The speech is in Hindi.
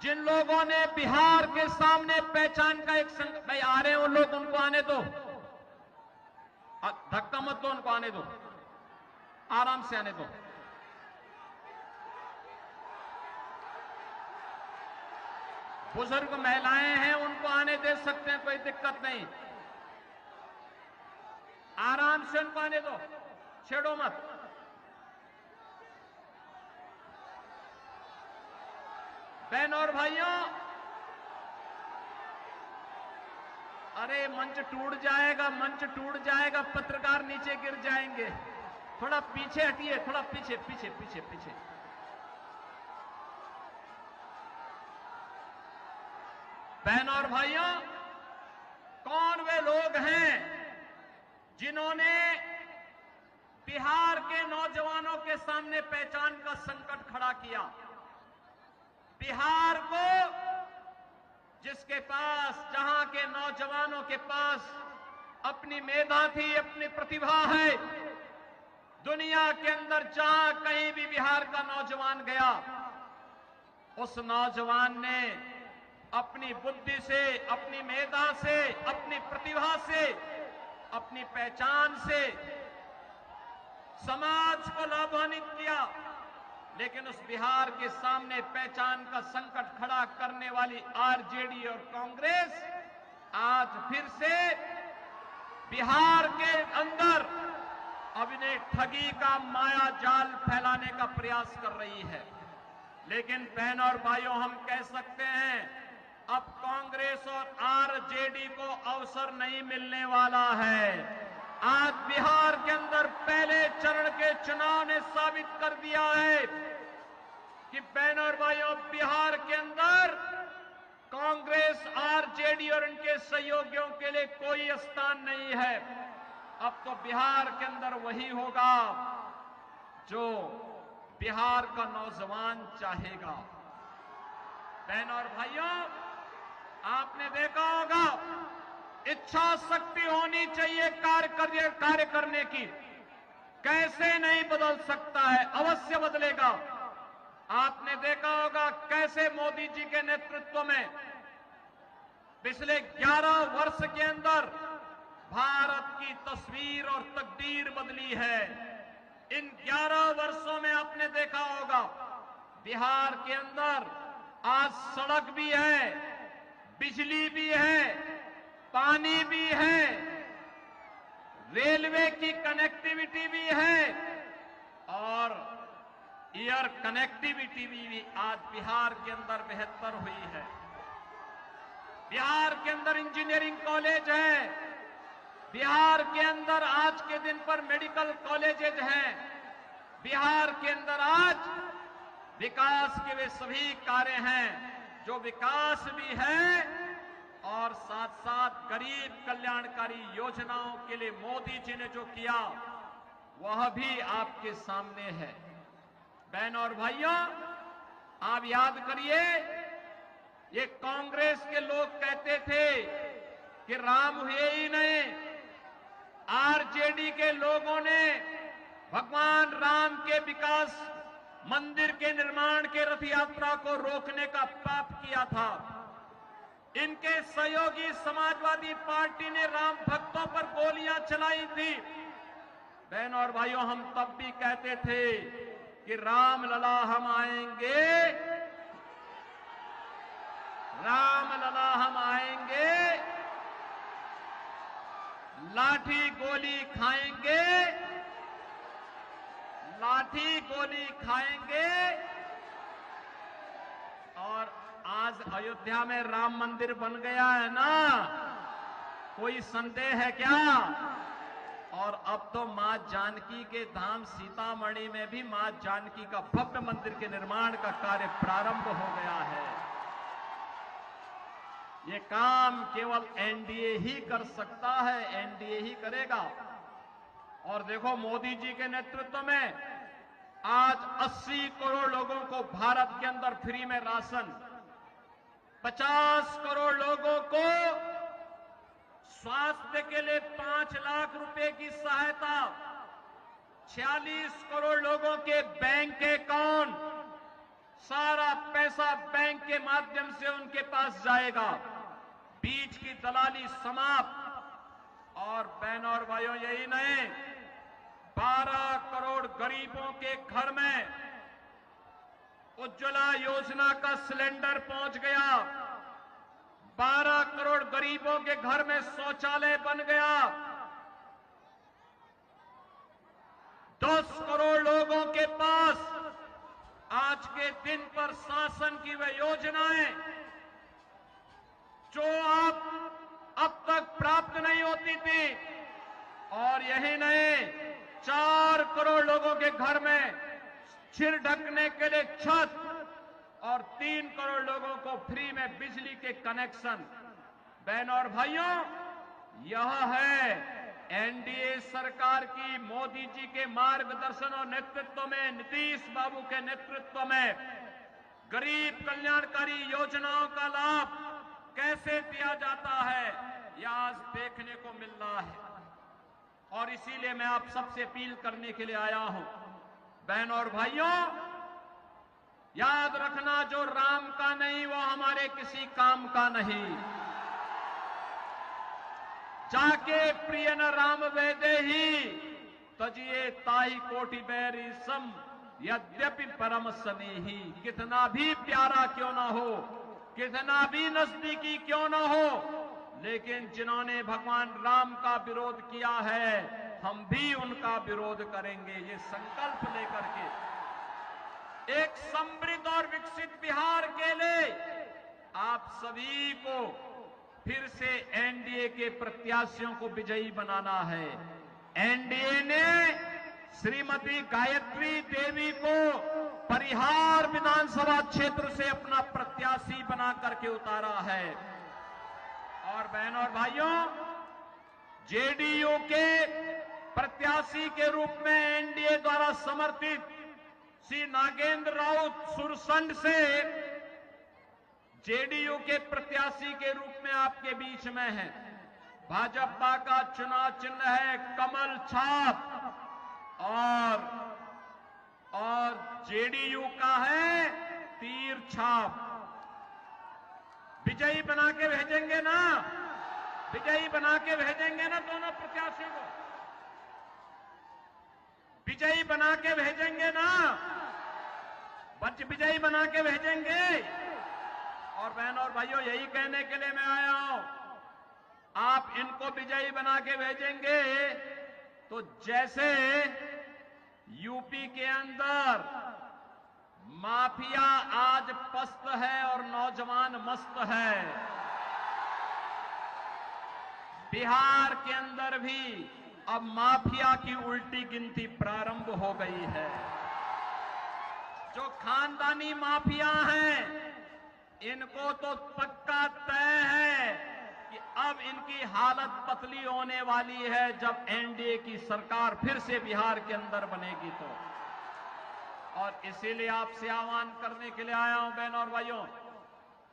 जिन लोगों ने बिहार के सामने पहचान का एक संकट, भाई आ रहे हैं उन लोग, उनको आने दो, धक्का मत दो, उनको आने दो, आराम से आने दो। बुजुर्ग महिलाएं हैं, उनको आने दे सकते हैं, कोई दिक्कत नहीं, आराम से उनको आने दो, छेड़ो मत। बहनों और भाइयों, अरे मंच टूट जाएगा, मंच टूट जाएगा, पत्रकार नीचे गिर जाएंगे, थोड़ा पीछे हटिए, थोड़ा पीछे पीछे पीछे पीछे। बहनों और भाइयों, कौन वे लोग हैं जिन्होंने बिहार के नौजवानों के सामने पहचान का संकट खड़ा किया? बिहार को, जिसके पास, जहां के नौजवानों के पास अपनी मेधा थी, अपनी प्रतिभा है, दुनिया के अंदर जहां कहीं भी बिहार का नौजवान गया, उस नौजवान ने अपनी बुद्धि से, अपनी मेधा से, अपनी प्रतिभा से, अपनी पहचान से समाज को लाभान्वित किया। लेकिन उस बिहार के सामने पहचान का संकट खड़ा करने वाली आरजेडी और कांग्रेस आज फिर से बिहार के अंदर अपने ठगी का माया जाल फैलाने का प्रयास कर रही है। लेकिन बहनों और भाइयों, हम कह सकते हैं अब कांग्रेस और आरजेडी को अवसर नहीं मिलने वाला है। आज बिहार के अंदर पहले चरण के चुनाव ने साबित कर दिया है कि बहनों और भाइयों, बिहार के अंदर कांग्रेस, आरजेडी और इनके सहयोगियों के लिए कोई स्थान नहीं है। अब तो बिहार के अंदर वही होगा जो बिहार का नौजवान चाहेगा। बहनों और भाइयों, आपने देखा होगा, इच्छा शक्ति होनी चाहिए कार्य करने की। कैसे नहीं बदल सकता है, अवश्य बदलेगा। आपने देखा होगा कैसे मोदी जी के नेतृत्व में पिछले 11 वर्ष के अंदर भारत की तस्वीर और तकदीर बदली है। इन 11 वर्षों में आपने देखा होगा बिहार के अंदर आज सड़क भी है, बिजली भी है, पानी भी है, रेलवे की कनेक्टिविटी भी है और एयर कनेक्टिविटी भी आज बिहार के अंदर बेहतर हुई है। बिहार के अंदर इंजीनियरिंग कॉलेज है, बिहार के अंदर आज के दिन पर मेडिकल कॉलेजेज हैं, बिहार के अंदर आज विकास के वे सभी कार्य हैं जो विकास भी है और साथ साथ गरीब कल्याणकारी योजनाओं के लिए मोदी जी ने जो किया वह भी आपके सामने है। बहनों और भाइयों, आप याद करिए, ये कांग्रेस के लोग कहते थे कि राम हुए ही नहीं। आरजेडी के लोगों ने भगवान राम के विकास, मंदिर के निर्माण के रथ यात्रा को रोकने का पाप किया था। इनके सहयोगी समाजवादी पार्टी ने राम भक्तों पर गोलियां चलाई थी। बहनों और भाइयों, हम तब भी कहते थे कि राम लला हम आएंगे, राम लला हम आएंगे, लाठी गोली खाएंगे, लाठी गोली खाएंगे। और आज अयोध्या में राम मंदिर बन गया है ना, कोई संदेह है क्या? और अब तो मां जानकी के धाम सीतामढ़ी में भी मां जानकी का भव्य मंदिर के निर्माण का कार्य प्रारंभ हो गया है। ये काम केवल एनडीए ही कर सकता है, एनडीए ही करेगा। और देखो, मोदी जी के नेतृत्व में आज 80 करोड़ लोगों को भारत के अंदर फ्री में राशन, 50 करोड़ लोगों को स्वास्थ्य के लिए 5 लाख रुपए की सहायता, 46 करोड़ लोगों के बैंक अकाउंट, सारा पैसा बैंक के माध्यम से उनके पास जाएगा। बीच की दलाली समाप्त। और बहनों और भाइयों, यही नहीं, 12 करोड़ गरीबों के घर में उज्ज्वला योजना का सिलेंडर पहुंच गया। 12 करोड़ गरीबों के घर में शौचालय बन गया। 10 करोड़ लोगों के पास आज के दिन पर शासन की वह योजनाएं जो अब तक प्राप्त नहीं होती थी। और यही नहीं, 4 करोड़ लोगों के घर में सिर ढकने के लिए छत और 3 करोड़ लोगों को फ्री में बिजली के कनेक्शन। बहनों और भाइयों, यह है एनडीए सरकार की, मोदी जी के मार्गदर्शन और नेतृत्व में, नीतीश बाबू के नेतृत्व में गरीब कल्याणकारी योजनाओं का लाभ कैसे दिया जाता है, यह आज देखने को मिल रहा है। और इसीलिए मैं आप सबसे अपील करने के लिए आया हूं। बहनों और भाइयों, याद रखना, जो राम का नहीं वो हमारे किसी काम का नहीं। जाके प्रिय न राम वेदे ही तजिए ताई कोटि बैरी सम यद्यपि परम स्नेही। कितना भी प्यारा क्यों ना हो, कितना भी नजदीकी क्यों ना हो, लेकिन जिन्होंने भगवान राम का विरोध किया है, हम भी उनका विरोध करेंगे। ये संकल्प लेकर के एक समृद्ध और विकसित बिहार के लिए आप सभी को फिर से एनडीए के प्रत्याशियों को विजयी बनाना है। एनडीए ने श्रीमती गायत्री देवी को परिहार विधानसभा क्षेत्र से अपना प्रत्याशी बना करके उतारा है। और बहनों और भाइयों, जेडीयू के प्रत्याशी के रूप में एनडीए द्वारा समर्थित श्री नागेंद्र राउत सुरसंड से जेडीयू के प्रत्याशी के रूप में आपके बीच में है। भाजपा का चुनाव चिन्ह है कमल छाप और जेडीयू का है तीर छाप। विजयी बना के भेजेंगे ना, विजयी बना के भेजेंगे ना दोनों प्रत्याशियों को, विजयी बना के भेजेंगे ना, विजयी बना के भेजेंगे। और बहनों और भाइयों, यही कहने के लिए मैं आया हूं, आप इनको विजयी बना के भेजेंगे तो जैसे यूपी के अंदर माफिया आज पस्त है और नौजवान मस्त है, बिहार के अंदर भी अब माफिया की उल्टी गिनती प्रारंभ हो गई है। जो खानदानी माफिया हैं, इनको तो पक्का तय है कि अब इनकी हालत पतली होने वाली है जब एनडीए की सरकार फिर से बिहार के अंदर बनेगी तो। और इसीलिए आपसे आह्वान करने के लिए आया हूं बहनों और भाइयों,